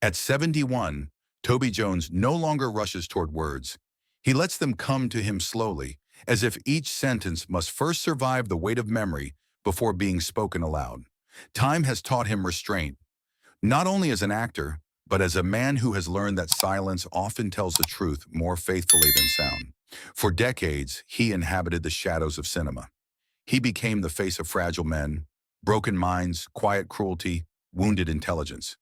At 71, Toby Jones no longer rushes toward words. He lets them come to him slowly, as if each sentence must first survive the weight of memory before being spoken aloud. Time has taught him restraint, not only as an actor, but as a man who has learned that silence often tells the truth more faithfully than sound. For decades, he inhabited the shadows of cinema. He became the face of fragile men, broken minds, quiet cruelty, wounded intelligence.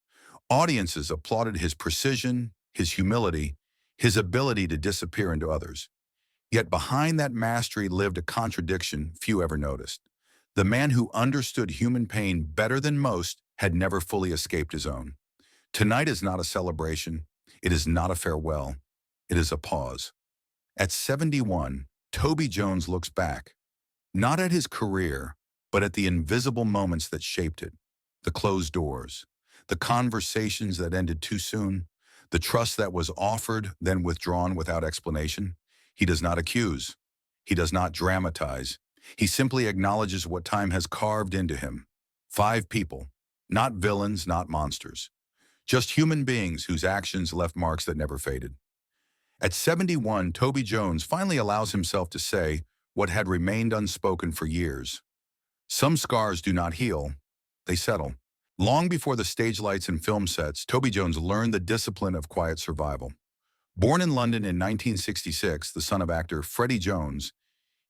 Audiences applauded his precision, his humility, his ability to disappear into others. Yet behind that mastery lived a contradiction few ever noticed. The man who understood human pain better than most had never fully escaped his own. Tonight is not a celebration. It is not a farewell. It is a pause. At 71, Toby Jones looks back, not at his career, but at the invisible moments that shaped it. The closed doors, the conversations that ended too soon, the trust that was offered, then withdrawn without explanation. He does not accuse. He does not dramatize. He simply acknowledges what time has carved into him. 5 people, not villains, not monsters. Just human beings whose actions left marks that never faded. At 71, Toby Jones finally allows himself to say what had remained unspoken for years. Some scars do not heal, they settle. Long before the stage lights and film sets, Toby Jones learned the discipline of quiet survival. Born in London in 1966, the son of actor Freddie Jones,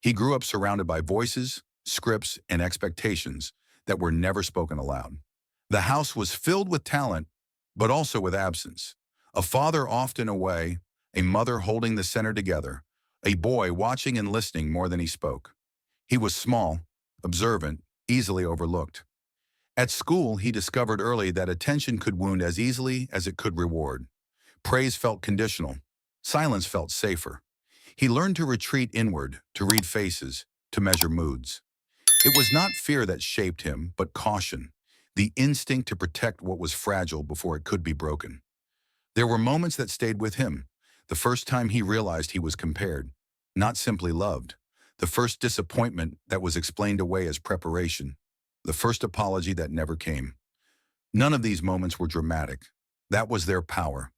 he grew up surrounded by voices, scripts, and expectations that were never spoken aloud. The house was filled with talent, but also with absence. A father often away, a mother holding the center together, a boy watching and listening more than he spoke. He was small, observant, easily overlooked. At school, he discovered early that attention could wound as easily as it could reward. Praise felt conditional. Silence felt safer. He learned to retreat inward, to read faces, to measure moods. It was not fear that shaped him, but caution, the instinct to protect what was fragile before it could be broken. There were moments that stayed with him. The first time he realized he was compared, not simply loved. The first disappointment that was explained away as preparation. The first apology that never came. None of these moments were dramatic. That was their power.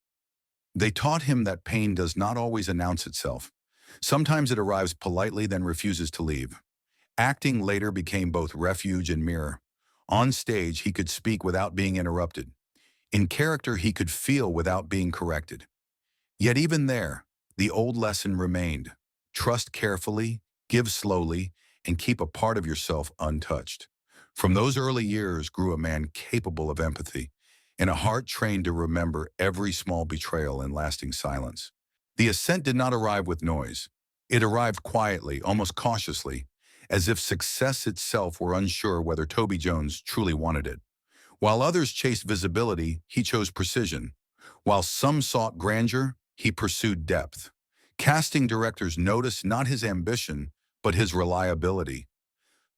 They taught him that pain does not always announce itself. Sometimes it arrives politely, then refuses to leave. Acting later became both refuge and mirror. On stage, he could speak without being interrupted. In character, he could feel without being corrected. Yet even there, the old lesson remained. Trust carefully, give slowly, and keep a part of yourself untouched. From those early years grew a man capable of empathy and a heart trained to remember every small betrayal and lasting silence. The ascent did not arrive with noise. It arrived quietly, almost cautiously, as if success itself were unsure whether Toby Jones truly wanted it. While others chased visibility, he chose precision. While some sought grandeur, he pursued depth. Casting directors noticed not his ambition, but his reliability.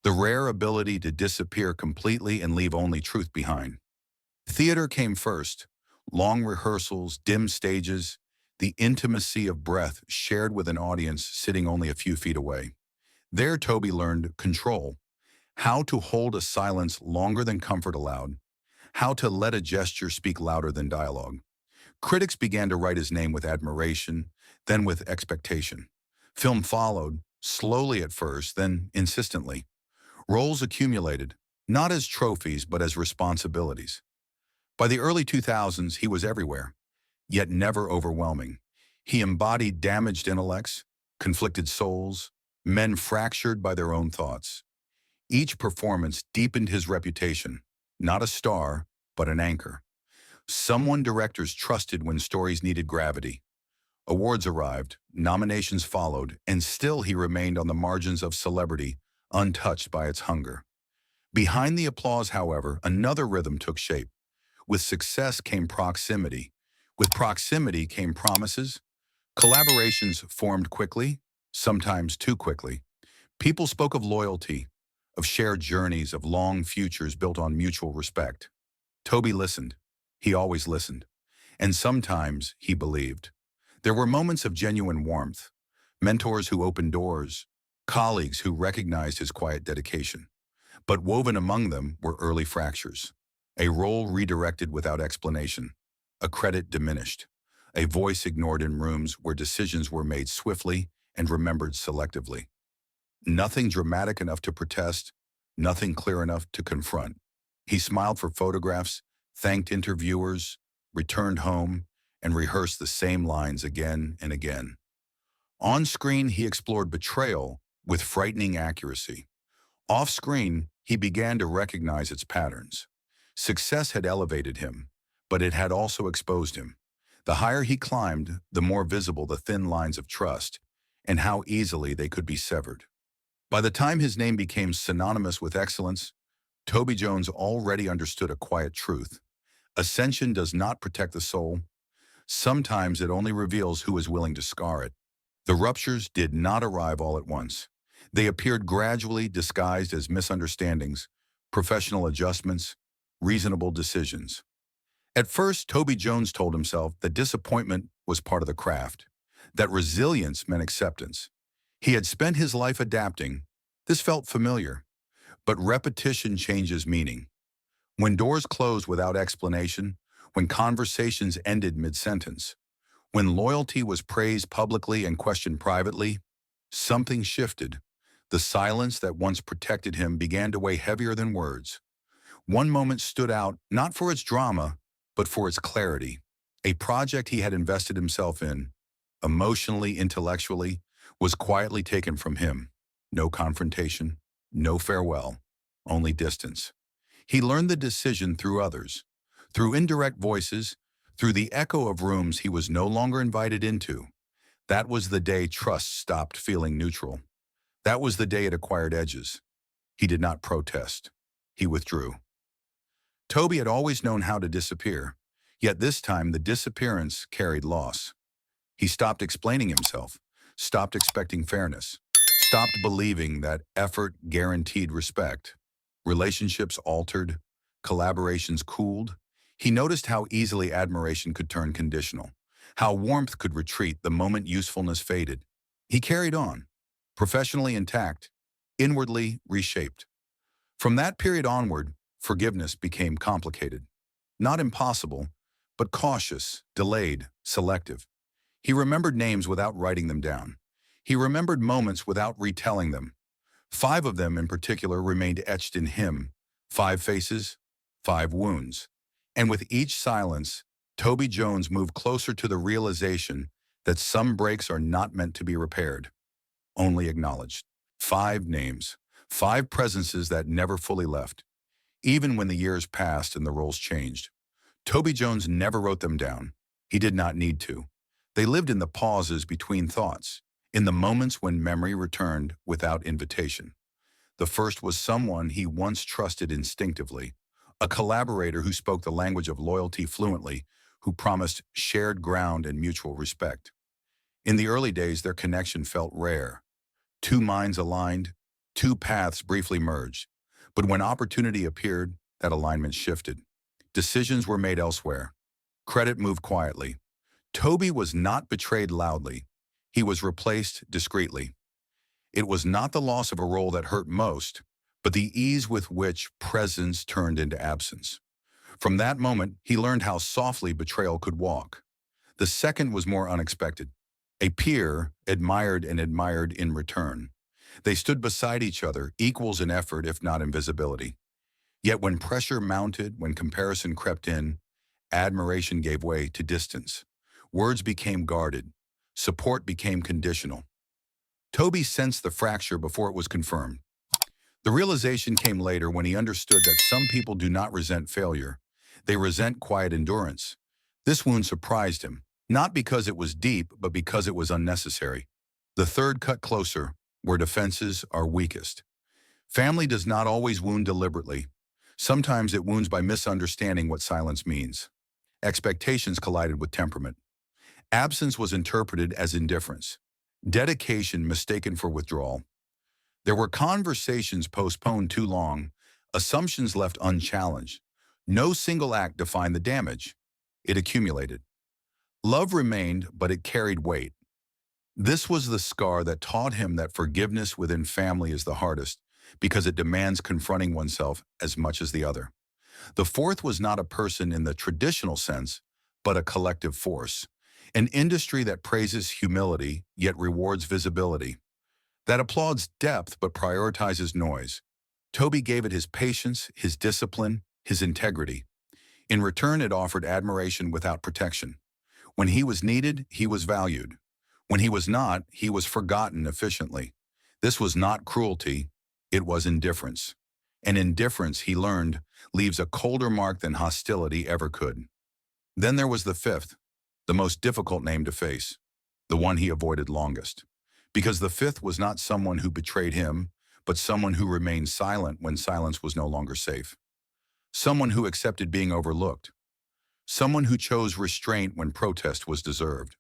The rare ability to disappear completely and leave only truth behind. Theater came first. Long rehearsals, dim stages, the intimacy of breath shared with an audience sitting only a few feet away. There Toby learned control, how to hold a silence longer than comfort allowed, how to let a gesture speak louder than dialogue. Critics began to write his name with admiration, then with expectation. Film followed, slowly at first, then insistently. Roles accumulated, not as trophies but as responsibilities. By the early 2000s, he was everywhere, yet never overwhelming. He embodied damaged intellects, conflicted souls, men fractured by their own thoughts. Each performance deepened his reputation, not a star, but an anchor. Someone directors trusted when stories needed gravity. Awards arrived, nominations followed, and still he remained on the margins of celebrity, untouched by its hunger. Behind the applause, however, another rhythm took shape. With success came proximity. With proximity came promises. Collaborations formed quickly, sometimes too quickly. People spoke of loyalty, of shared journeys, of long futures built on mutual respect. Toby listened. He always listened. And sometimes he believed. There were moments of genuine warmth, mentors who opened doors, colleagues who recognized his quiet dedication. But woven among them were early fractures, a role redirected without explanation, a credit diminished, a voice ignored in rooms where decisions were made swiftly and remembered selectively. Nothing dramatic enough to protest, nothing clear enough to confront. He smiled for photographs, thanked interviewers, returned home, and rehearsed the same lines again and again. On screen, he explored betrayal with frightening accuracy. Off screen, he began to recognize its patterns. Success had elevated him, but it had also exposed him. The higher he climbed, the more visible the thin lines of trust and how easily they could be severed. By the time his name became synonymous with excellence, Toby Jones already understood a quiet truth. Ascension does not protect the soul. Sometimes it only reveals who is willing to scar it. The ruptures did not arrive all at once. They appeared gradually, disguised as misunderstandings, professional adjustments, reasonable decisions. At first, Toby Jones told himself that disappointment was part of the craft, that resilience meant acceptance. He had spent his life adapting. This felt familiar, but repetition changes meaning. When doors closed without explanation, when conversations ended mid-sentence, when loyalty was praised publicly and questioned privately, something shifted. The silence that once protected him began to weigh heavier than words. One moment stood out, not for its drama, but for its clarity. A project he had invested himself in, emotionally, intellectually, was quietly taken from him. No confrontation, no farewell, only distance. He learned the decision through others, through indirect voices, through the echo of rooms he was no longer invited into. That was the day trust stopped feeling neutral. That was the day it acquired edges. He did not protest. He withdrew. Toby had always known how to disappear, yet this time the disappearance carried loss. He stopped explaining himself, stopped expecting fairness, stopped believing that effort guaranteed respect. Relationships altered, collaborations cooled. He noticed how easily admiration could turn conditional, how warmth could retreat the moment usefulness faded. He carried on, professionally intact, inwardly reshaped. From that period onward, forgiveness became complicated. Not impossible, but cautious, delayed, selective. He remembered names without writing them down. He remembered moments without retelling them. 5 of them in particular remained etched in him. 5 faces, 5 wounds. And with each silence, Toby Jones moved closer to the realization that some breaks are not meant to be repaired, only acknowledged. 5 names, 5 presences that never fully left. Even when the years passed and the roles changed, Toby Jones never wrote them down. He did not need to. They lived in the pauses between thoughts, in the moments when memory returned without invitation. The first was someone he once trusted instinctively, a collaborator who spoke the language of loyalty fluently, who promised shared ground and mutual respect. In the early days, their connection felt rare. 2 minds aligned, 2 paths briefly merged. But when opportunity appeared, that alignment shifted. Decisions were made elsewhere. Credit moved quietly. Toby was not betrayed loudly. He was replaced discreetly. It was not the loss of a role that hurt most, but the ease with which presence turned into absence. From that moment, he learned how softly betrayal could walk. The second was more unexpected. A peer admired and admired in return. They stood beside each other, equals in effort if not in visibility. Yet when pressure mounted, when comparison crept in, admiration gave way to distance. Words became guarded. Support became conditional. Toby sensed the fracture before it was confirmed. The realization came later when he understood that some people do not resent failure. They resent quiet endurance. This wound surprised him, not because it was deep, but because it was unnecessary. The third cut closer, where defenses are weakest. Family does not always wound deliberately. Sometimes it wounds by misunderstanding what silence means. Expectations collided with temperament. Absence was interpreted as indifference. Dedication mistaken for withdrawal. There were conversations postponed too long, assumptions left unchallenged. No single act defined the damage. It accumulated. Love remained, but it carried weight. This was the scar that taught him that forgiveness within family is the hardest, because it demands confronting oneself as much as the other. The fourth was not a person in the traditional sense, but a collective force. An industry that praises humility yet rewards visibility, that applauds depth but prioritizes noise. Toby gave it his patience, his discipline, his integrity. In return, it offered admiration without protection. When he was needed, he was valued. When he was not, he was forgotten efficiently. This was not cruelty, it was indifference. And indifference, he learned, leaves a colder mark than hostility ever could. Then there was the fifth, the most difficult name to face, the one he avoided longest. Because the fifth was not someone who betrayed him, but someone who remained silent when silence was no longer safe. Someone who accepted being overlooked. Someone who chose restraint when protest was deserved.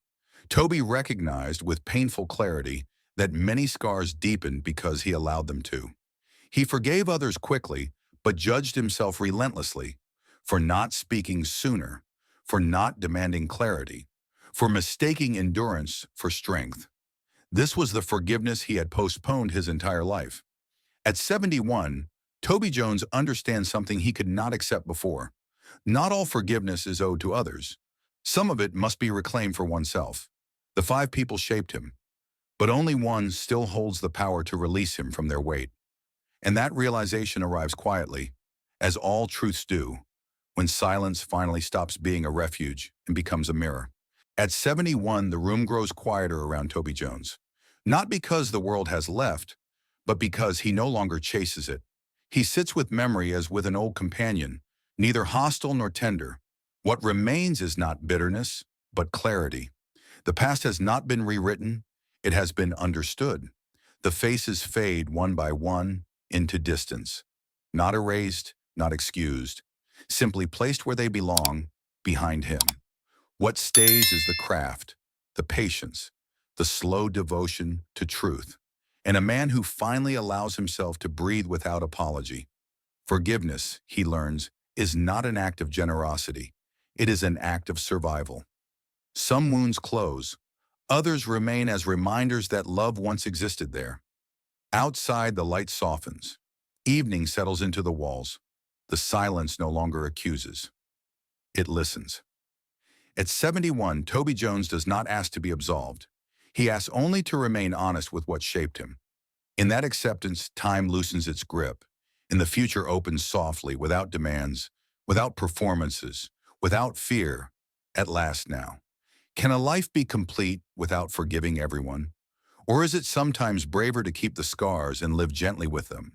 Toby recognized with painful clarity that many scars deepened because he allowed them to. He forgave others quickly, but judged himself relentlessly for not speaking sooner, for not demanding clarity, for mistaking endurance for strength. This was the forgiveness he had postponed his entire life. At 71, Toby Jones understands something he could not accept before. Not all forgiveness is owed to others. Some of it must be reclaimed for oneself. The five people shaped him, but only one still holds the power to release him from their weight. And that realization arrives quietly, as all truths do, when silence finally stops being a refuge and becomes a mirror. At 71, the room grows quieter around Toby Jones. Not because the world has left, but because he no longer chases it. He sits with memory as with an old companion, neither hostile nor tender. What remains is not bitterness, but clarity. The past has not been rewritten, it has been understood. The faces fade one by one into distance, not erased, not excused, simply placed where they belong, behind him. What stays is the craft, the patience, the slow devotion to truth, and a man who finally allows himself to breathe without apology. Forgiveness, he learns, is not an act of generosity. It is an act of survival. Some wounds close, others remain as reminders that love once existed there. Outside, the light softens. Evening settles into the walls. The silence no longer accuses. It listens. At 71, Toby Jones does not ask to be absolved. He asks only to remain honest with what shaped him. In that acceptance, time loosens its grip, and the future opens softly, without demands, without performances, without fear, at last now. Can a life be complete without forgiving everyone? Or is it sometimes braver to keep the scars and live gently with them?